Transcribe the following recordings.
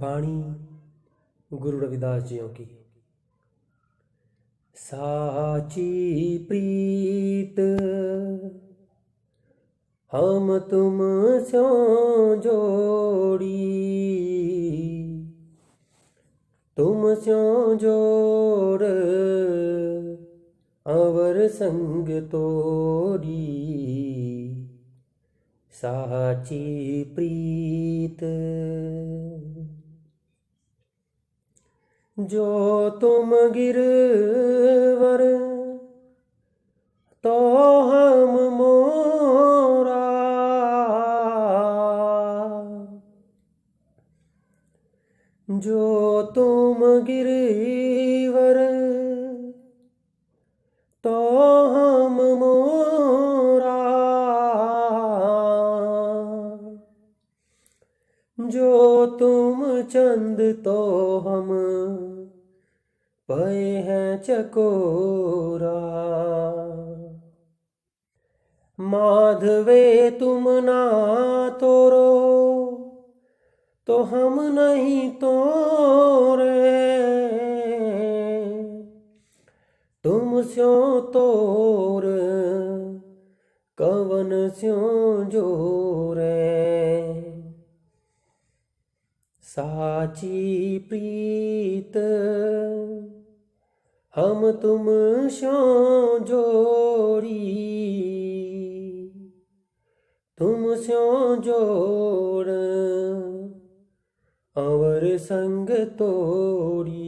वाणी गुरु रविदास जियों की। साची प्रीत हम तुम स्यों जोड़ी, तुम स्यों जोड़ अवर संग तोड़ी। साची प्रीत जो तुम गिरवर तो हम मोरा, जो तुम गिरवर तो हम मोरा, जो तुम चंद तो हम पए हैं चकोरा। माधवे तुम ना तोरो तो हम नहीं तोरे, तुम स्यों तोर कवन स्यों जोरे। साची प्रीत हम तुम स्यों जोड़ी, तुम स्यों जोड़ अवर संग तोड़ी।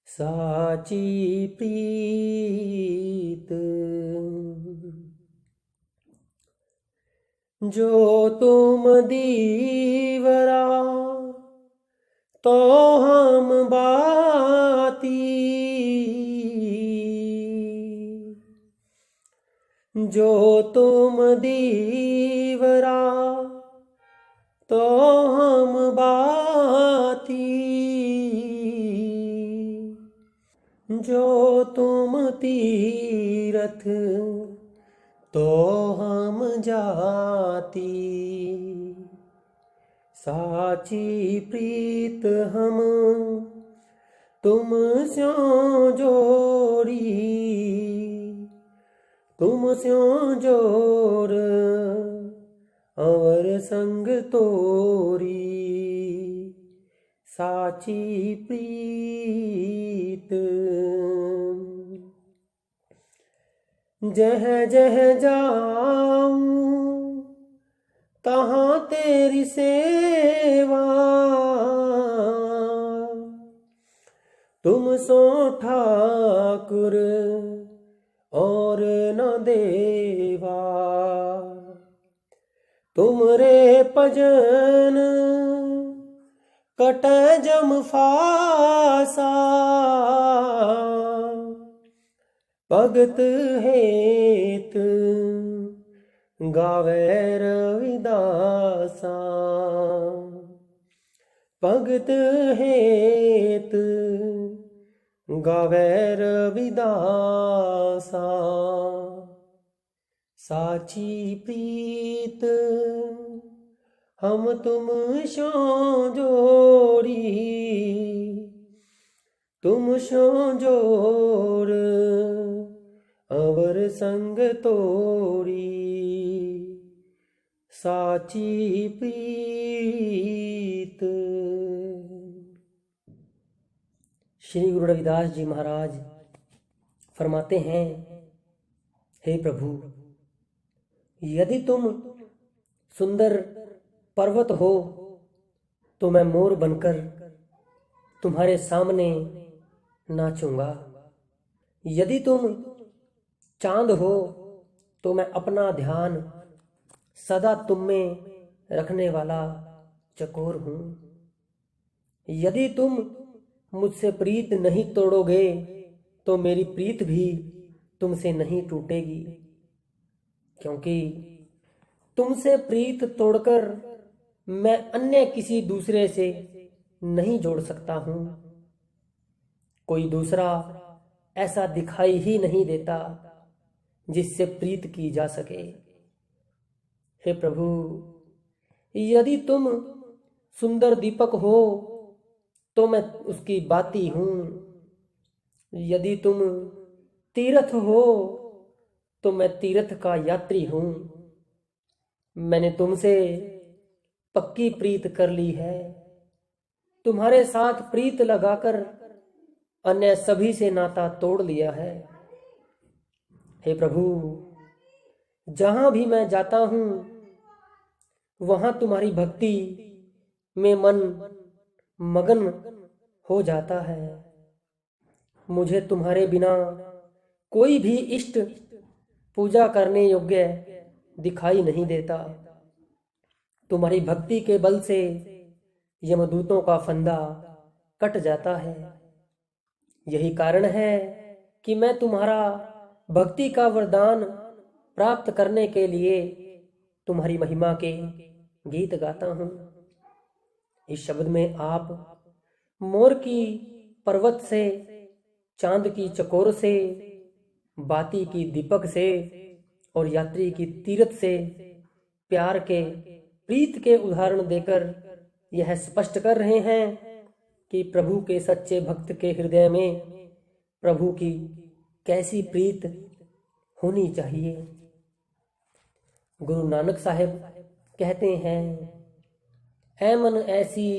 साची प्रीत जो तुम दीवरा तो हम बाती, जो तुम दीवरा तो हम बाती, जो तुम तीरथ तो हम जाती। साची प्रीत हम तुम स्यों जोड़ी, तुम स्यों जोड़ अवर संग तोरी। साची प्रीत जह जह जाऊं तहाँ तेरी सेवा, तुम सो ठाकुर और न देवा। तुमरे भजन कटै जम फासा, भगत हेत गावे रविदासा। भगत हेत गावे रविदासा। साची प्रीत हम तुम स्यों जोड़ी, तुम स्यों जोड़ अवर संग तोड़ी। साची प्रीत। श्री गुरु रविदास जी महाराज फरमाते हैं, हे प्रभु, यदि तुम सुंदर पर्वत हो तो मैं मोर बनकर तुम्हारे सामने नाचूंगा। यदि तुम चांद हो तो मैं अपना ध्यान सदा तुम में रखने वाला चकोर हूं। यदि तुम मुझसे प्रीत नहीं तोड़ोगे तो मेरी प्रीत भी तुमसे नहीं टूटेगी, क्योंकि तुमसे प्रीत तोड़कर मैं अन्य किसी दूसरे से नहीं जोड़ सकता हूं। कोई दूसरा ऐसा दिखाई ही नहीं देता जिससे प्रीत की जा सके। हे प्रभु, यदि तुम सुंदर दीपक हो तो मैं उसकी बाती हूँ। यदि तुम तीर्थ हो तो मैं तीर्थ का यात्री हूँ। मैंने तुमसे पक्की प्रीत कर ली है। तुम्हारे साथ प्रीत लगाकर अन्य सभी से नाता तोड़ लिया है। हे प्रभु, जहां भी मैं जाता हूं वहां तुम्हारी भक्ति में मन मगन हो जाता है। मुझे तुम्हारे बिना कोई भी इष्ट पूजा करने योग्य दिखाई नहीं देता। तुम्हारी भक्ति के बल से यमदूतों का फंदा कट जाता है। यही कारण है कि मैं तुम्हारा भक्ति का वरदान प्राप्त करने के लिए तुम्हारी महिमा के गीत गाता हूँ। इस शब्द में आप मोर की पर्वत से, चांद की चकोर से, बाती की दीपक से और यात्री की तीरथ से प्यार के प्रीत के उदाहरण देकर यह स्पष्ट कर रहे हैं कि प्रभु के सच्चे भक्त के हृदय में प्रभु की कैसी प्रीत होनी चाहिए। गुरु नानक साहिब कहते हैं, ऐ मन ऐसी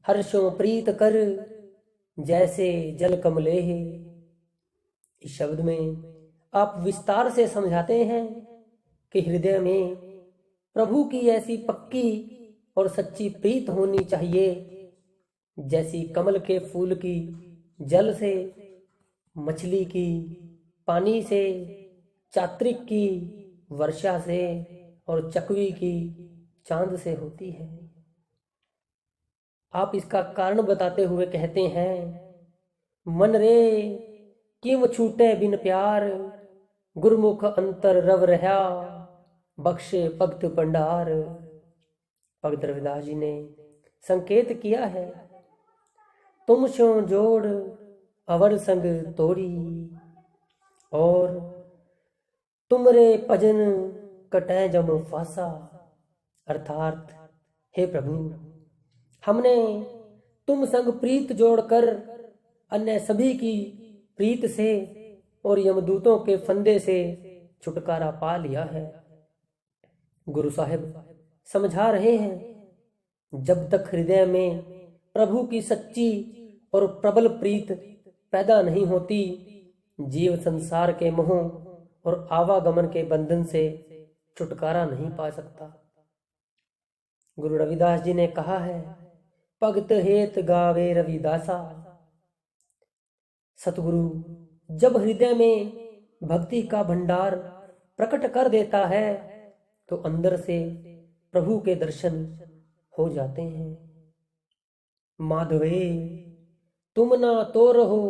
हर्षों प्रीत कर जैसे जल कमले है। इस शब्द में आप विस्तार से समझाते हैं कि हृदय में प्रभु की ऐसी पक्की और सच्ची प्रीत होनी चाहिए जैसी कमल के फूल की जल से, मछली की पानी से, चात्रिक की वर्षा से और चकवी की चांद से होती है। आप इसका कारण बताते हुए कहते हैं, मन रे किम छूटे बिन प्यार, गुरमुख अंतर रव रहा, बख्शे भक्त भंडार। भगत रविदास जी ने संकेत किया है, तुम स्यों जोड़ अवर संग तोड़ी, और तुमरे भजन कटै जम फासा। अर्थात हे प्रभु, हमने तुम संग प्रीत जोड़कर अन्य सभी की प्रीत से और यमदूतों के फंदे से छुटकारा पा लिया है। गुरु साहिब समझा रहे हैं, जब तक हृदय में प्रभु की सच्ची और प्रबल प्रीत पैदा नहीं होती, जीव संसार के मोह और आवागमन के बंधन से छुटकारा नहीं पा सकता। गुरु रविदास जी ने कहा है, भगत हेत गावे रविदासा। सतगुरु जब हृदय में भक्ति का भंडार प्रकट कर देता है तो अंदर से प्रभु के दर्शन हो जाते हैं। माधवे तुम ना तोर हो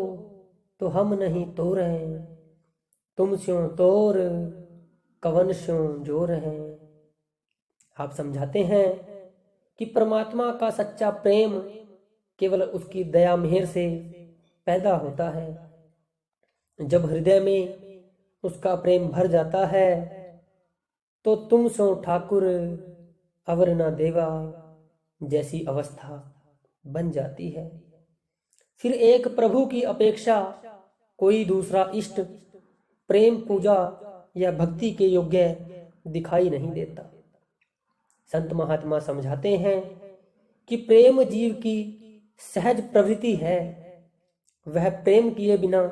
तो हम नहीं तोर हैं, तुम स्यों तोर कवन स्यों जोर हैं। आप समझाते हैं कि परमात्मा का सच्चा प्रेम केवल उसकी दया मेहर से पैदा होता है। जब हृदय में उसका प्रेम भर जाता है तो तुम सो ठाकुर अवर न देवा जैसी अवस्था बन जाती है। फिर एक प्रभु की अपेक्षा कोई दूसरा इष्ट प्रेम पूजा या भक्ति के योग्य दिखाई नहीं देता। संत महात्मा समझाते हैं कि प्रेम जीव की सहज प्रवृत्ति है, वह प्रेम किए बिना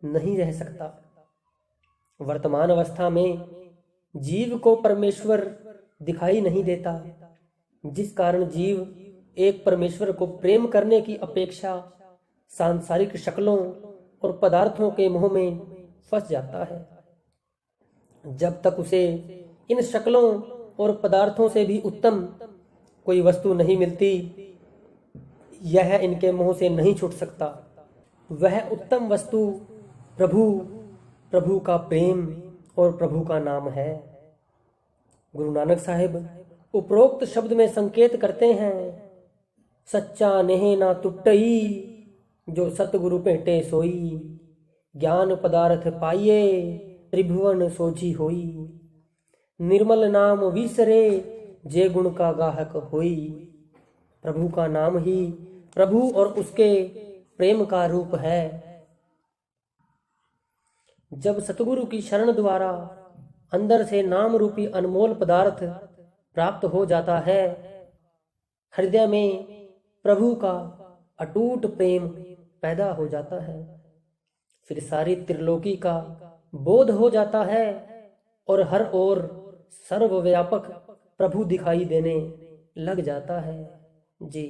नहीं रह सकता। वर्तमान अवस्था में जीव को परमेश्वर दिखाई नहीं देता, जिस कारण जीव एक परमेश्वर को प्रेम करने की अपेक्षा सांसारिक शक्लों और पदार्थों के मोह में फंस जाता है। जब तक उसे इन शक्लों और पदार्थों से भी उत्तम कोई वस्तु नहीं मिलती, यह इनके मोह से नहीं छूट सकता। वह उत्तम वस्तु प्रभु का प्रेम और प्रभु का नाम है। गुरु नानक साहिब उपरोक्त शब्द में संकेत करते हैं, सच्चा नेह ना टुटई, जो सतगुरु भेटे सोई, ज्ञान पदार्थ पाइये त्रिभुवन सोझी होई, निर्मल नाम विसरे जे गुण का गाहक होई। प्रभु का नाम ही प्रभु और उसके प्रेम का रूप है। जब सतगुरु की शरण द्वारा अंदर से नाम रूपी अनमोल पदार्थ प्राप्त हो जाता है, हृदय में प्रभु का अटूट प्रेम पैदा हो जाता है। फिर सारी त्रिलोकी का बोध हो जाता है और हर ओर सर्वव्यापक प्रभु दिखाई देने लग जाता है। जी।